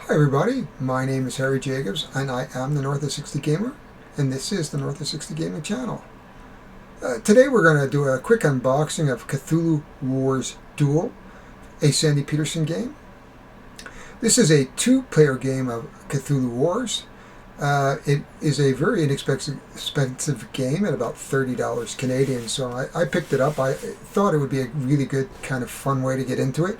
Hi everybody, my name is Harry Jacobs and I am the North of 60 Gamer, and this is the North of 60 Gaming channel. Today we're going to do a quick unboxing of Cthulhu Wars Duel, a Sandy Petersen game. This is a two-player game of Cthulhu Wars. It is a very inexpensive game at about $30 Canadian, so I picked it up. I thought it would be a really good kind of fun way to get into it.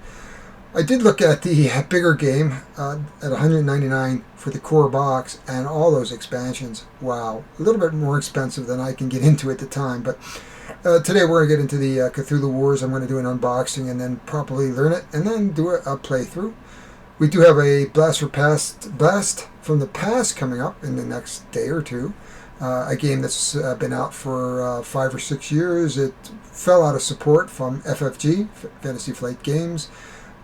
I did look at the bigger game at $199 for the core box and all those expansions. Wow, a little bit more expensive than I can get into at the time. But today we're going to get into the Cthulhu Wars. I'm going to do an unboxing and then properly learn it and then do a playthrough. We do have a Blast from the Past coming up in the next day or two. A game that's been out for 5 or 6 years. It fell out of support from FFG, Fantasy Flight Games.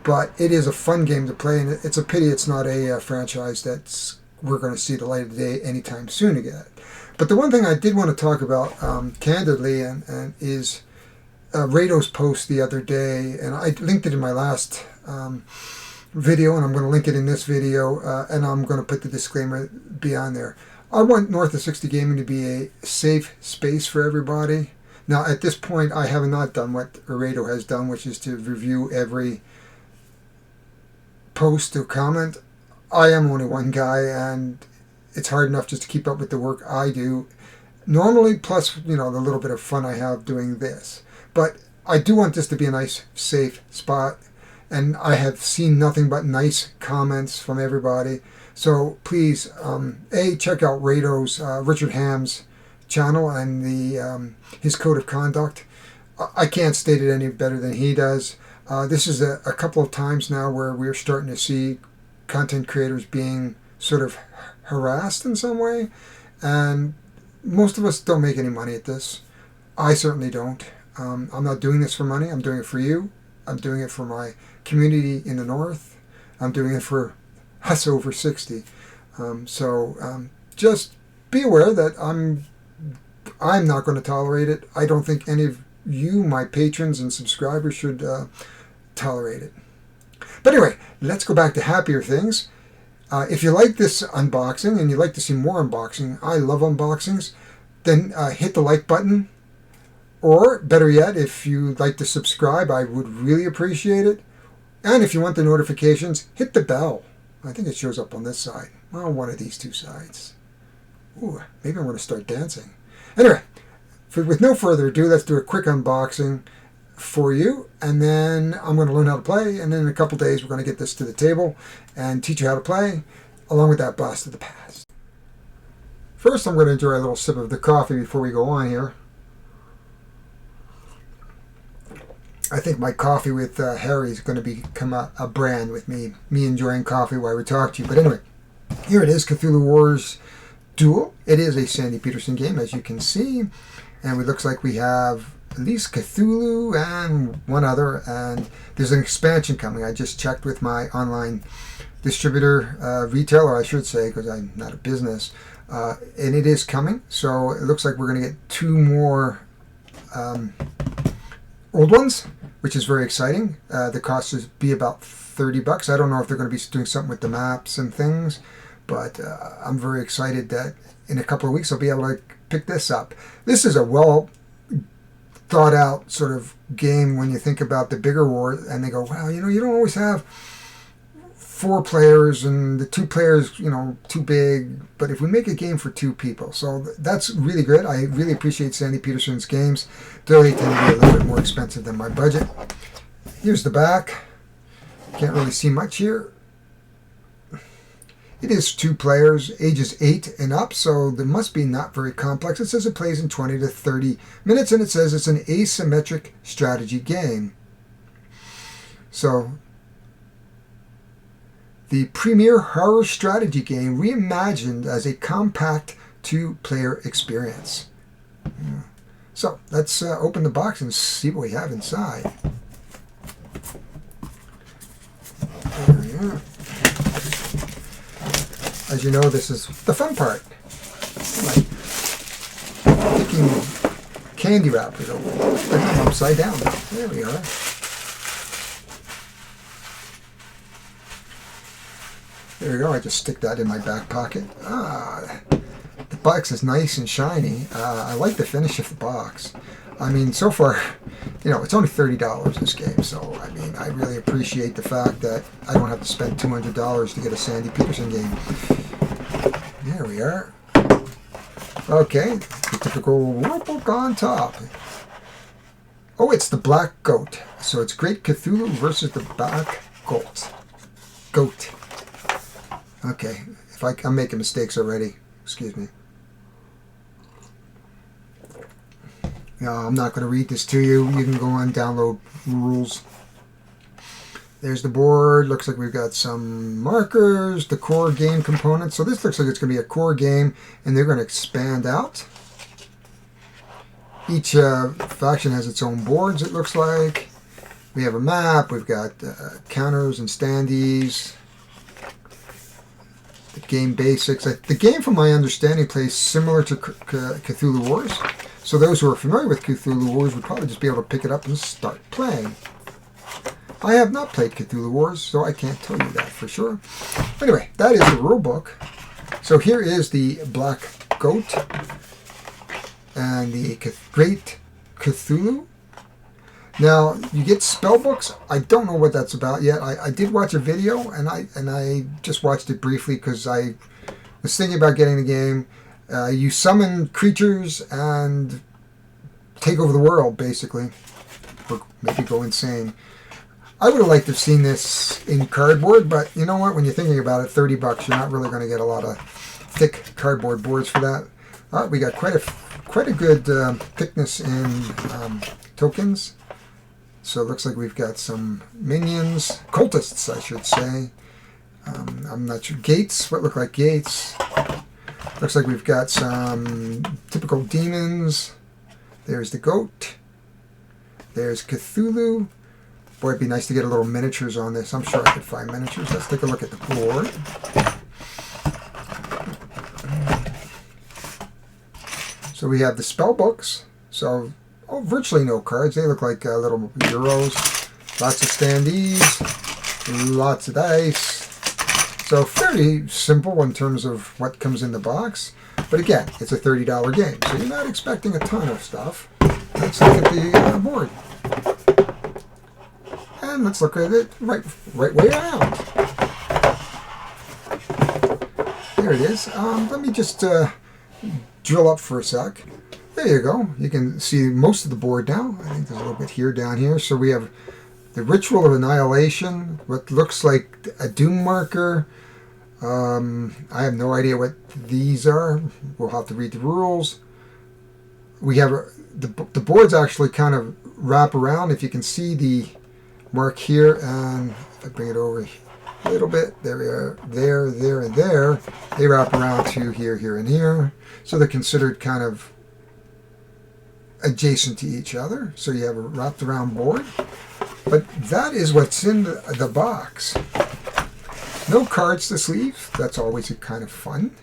But it is a fun game to play, and it's a pity it's not a franchise that's we're going to see the light of day anytime soon again. But the one thing I did want to talk about candidly and is Rado's post the other day, and I linked it in my last video, and I'm going to link it in this video, and I'm going to put the disclaimer beyond there. I want North of 60 Gaming to be a safe space for everybody. Now, at this point, I have not done what Rado has done, which is to review every post or comment. I am only one guy, and it's hard enough just to keep up with the work I do normally, plus the little bit of fun I have doing this. But I do want this to be a nice safe spot, and I have seen nothing but nice comments from everybody. So please check out Rado's Richard Ham's channel and the his code of conduct. I can't state it any better than he does. This is a couple of times now where we're starting to see content creators being sort of harassed in some way, and most of us don't make any money at this. I certainly don't. I'm not doing this for money. I'm doing it for you. I'm doing it for my community in the North. I'm doing it for us over 60. Just be aware that I'm not going to tolerate it. I don't think any of you, my patrons and subscribers, should tolerate it. But anyway, let's go back to happier things. If you like this unboxing and you'd like to see more unboxing, I love unboxings, then hit the like button. Or better yet, if you'd like to subscribe, I would really appreciate it. And if you want the notifications, hit the bell. I think it shows up on this side. Well, one of these two sides. Ooh, maybe I'm going to start dancing. Anyway, with no further ado, let's do a quick unboxing for you, and then I'm going to learn how to play, and then in a couple days we're going to get this to the table and teach you how to play, along with that Blast of the Past. First, I'm going to enjoy a little sip of the coffee before we go on here. I think my coffee with Harry is going to become a brand with me enjoying coffee while we talk to you. But anyway, here it is, Cthulhu Wars Duel. It is a Sandy Petersen game, as you can see, and it looks like we have at least Cthulhu and one other, and there's an expansion coming. I just checked with my online distributor, retailer I should say, because I'm not a business, and it is coming. So it looks like we're going to get 2 more old ones, which is very exciting. The cost would be about $30. I don't know if they're going to be doing something with the maps and things, but I'm very excited that in a couple of weeks I'll be able to pick this up. This is a well thought out sort of game when you think about the bigger war, and they go, wow, you don't always have 4 players and the 2 players, too big, but if we make a game for 2 people. So that's really good. I really appreciate Sandy Petersen's games, though they tend to be a little bit more expensive than my budget. Here's the back. Can't really see much here. It is 2 players, ages 8 and up, so there must be not very complex. It says it plays in 20 to 30 minutes, and it says it's an asymmetric strategy game. So, the premier horror strategy game reimagined as a compact 2-player experience. So, let's open the box and see what we have inside. There we are. As you know, this is the fun part. Like picking candy wrappers open. I'm upside down. There we are. There we go. I just stick that in my back pocket. The box is nice and shiny. I like the finish of the box. I mean, so far, it's only $30 this game. So, I mean, I really appreciate the fact that I don't have to spend $200 to get a Sandy Peterson game. There we are. Okay, the typical rulebook on top. Oh, it's the Black Goat. So it's Great Cthulhu versus the Black Goat. Okay, I'm making mistakes already. Excuse me. No, I'm not going to read this to you. You can go on, download rules. There's the board. Looks like we've got some markers, the core game components. So this looks like it's going to be a core game, and they're going to expand out. Each faction has its own boards, it looks like. We have a map. We've got counters and standees. The game basics. The game, from my understanding, plays similar to Cthulhu Wars. So those who are familiar with Cthulhu Wars would probably just be able to pick it up and start playing. I have not played Cthulhu Wars, so I can't tell you that for sure. Anyway, that is the rule book. So here is the Black Goat and the Great Cthulhu. Now, you get spell books. I don't know what that's about yet. I did watch a video, and I just watched it briefly because I was thinking about getting the game. You summon creatures and take over the world, basically, or maybe go insane. I would have liked to have seen this in cardboard, but you know what? When you're thinking about it, $30, you're not really going to get a lot of thick cardboard boards for that. All right, we got quite a good thickness in tokens. So it looks like we've got some minions, cultists, I should say. I'm not sure. Gates, what look like gates. Looks like we've got some typical demons. There's the goat. There's Cthulhu. Boy, it'd be nice to get a little miniatures on this. I'm sure I could find miniatures. Let's take a look at the board. So we have the spell books. So, virtually no cards. They look like little euros. Lots of standees. Lots of dice. So fairly simple in terms of what comes in the box. But again, it's a $30 game. So you're not expecting a ton of stuff. Let's look at the board. And let's look at it right way around. There it is. Let me just drill up for a sec. There you go. You can see most of the board now. I think there's a little bit here, down here. So we have the Ritual of Annihilation, what looks like a doom marker. I have no idea what these are. We'll have to read the rules. We have the boards actually kind of wrap around. If you can see the mark here, and if I bring it over a little bit, there we are, there, and there. They wrap around to here, here, and here. So they're considered kind of adjacent to each other. So you have a wrapped around board. But that is what's in the box. No cards to sleeve. That's always a kind of fun.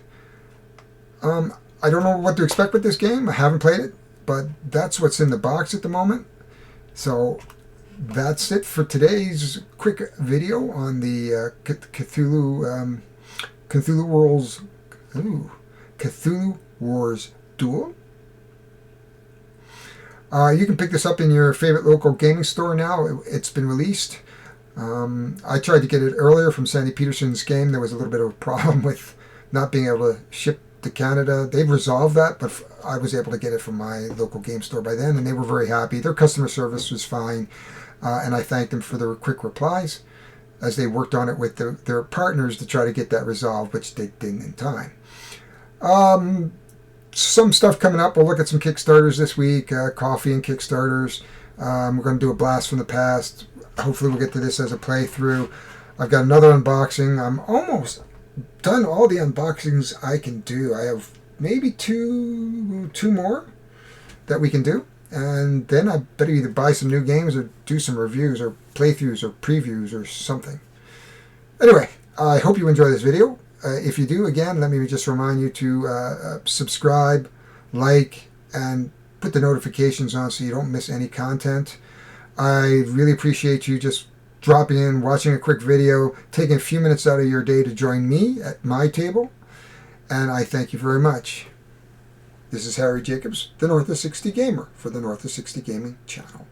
I don't know what to expect with this game. I haven't played it, but that's what's in the box at the moment. So that's it for today's quick video on the Cthulhu Wars Duel. You can pick this up in your favorite local gaming store now. It's been released. I tried to get it earlier from Sandy Peterson's game. There was a little bit of a problem with not being able to ship to Canada. They've resolved that, but I was able to get it from my local game store by then, and they were very happy. Their customer service was fine, and I thanked them for their quick replies as they worked on it with their partners to try to get that resolved, which they didn't in time. Some stuff coming up. We'll look at some Kickstarters this week, coffee and Kickstarters. We're going to do a blast from the past. Hopefully we'll get to this as a playthrough. I've got another unboxing. I'm almost done all the unboxings I can do. I have maybe two more that we can do. And then I better either buy some new games or do some reviews or playthroughs or previews or something. Anyway, I hope you enjoy this video. If you do, again, let me just remind you to subscribe, like, and put the notifications on so you don't miss any content. I really appreciate you just dropping in, watching a quick video, taking a few minutes out of your day to join me at my table. And I thank you very much. This is Harry Jacobs, the North of 60 Gamer, for the North of 60 Gaming channel.